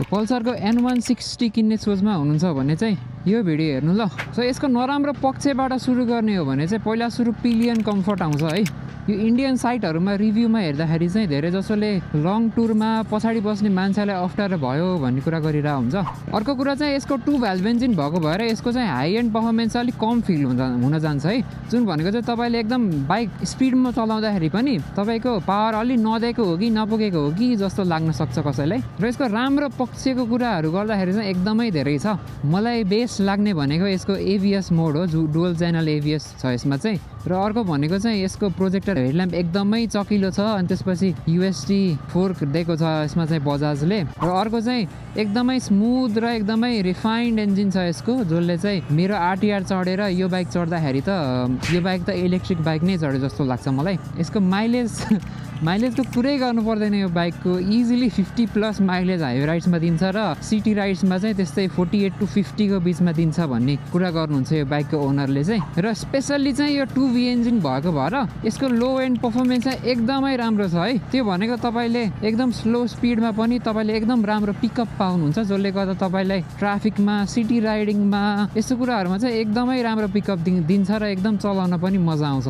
पल्सरको N160 किन्ने सोचमा हुनुहुन्छ भने चाहिँ यो भिडियो हेर्नु ल। सो यसको नराम्रो पक्षबाट सुरु गर्ने हो भने चाहिँ पहिला सुरु पिलियन कम्फर्ट आउँछ है। यो इन्डियन साइटहरूमा रिभ्यूमा हेर्दाखेरि चाहिँ धेरै जसोले लङ टुरमा पछाडि बस्ने मान्छेलाई अप्ठ्यारो भयो भन्ने कुरा गरिरहेको हुन्छ। अर्को कुरा चाहिँ यसको 2 भ्याल्भ इन्जिन भएको भएर यसको चाहिँ हाई एन्ड पर्फर्मेन्स अलिक कम फिल हुन जान्छ है। जुन भनेको चाहिँ तपाईँले एकदम बाइक स्पिडमा चलाउँदाखेरि पनि तपाईँको पावर अलि नदिएको हो कि नपुगेको हो कि जस्तो लाग्न सक्छ कसैलाई। र यसको राम्रो पक्षको कुराहरू गर्दाखेरि चाहिँ एकदमै धेरै छ। मलाई बेस्ट लाग्ने भनेको यसको एबिएस मोड हो, जो डुअल च्यानल एबिएस छ यसमा चाहिँ। र अर्को भनेको चाहिँ यसको प्रोजेक्टर हेडल्याम्प एकदमै चकिलो छ। अनि त्यसपछि USD 4 दिएको छ यसमा चाहिँ बजाजले। र अर्को चाहिँ एकदमै स्मुथ र एकदमै रिफाइन्ड इन्जिन छ यसको, जसले चाहिँ मेरो RTR चढेर यो बाइक चढ्दाखेरि त यो बाइक त इलेक्ट्रिक बाइक नै चढे जस्तो लाग्छ मलाई। यसको माइलेजको कुरै गर्नु पर्दैन। यो बाइकको इजिली 50+ माइलेज हाइवे राइड्समा दिन्छ र सिटी राइड्समा चाहिँ त्यस्तै 48 to 50 को बिचमा दिन्छ भन्ने कुरा गर्नुहुन्छ यो बाइकको ओनरले चाहिँ। र स्पेसल्ली चाहिँ यो 2V इन्जिन भएको भएर यसको लो एन्ड पर्फर्मेन्स चाहिँ एकदमै राम्रो छ है। त्यो भनेको तपाईँले एकदम स्लो स्पिडमा पनि तपाईँले एकदम राम्रो पिकअप पाउनुहुन्छ, जसले गर्दा तपाईँलाई ट्राफिकमा सिटी राइडिङमा यस्तो कुराहरूमा चाहिँ एकदमै राम्रो पिकअप दिन्छ र एकदम चलाउन पनि मजा आउँछ।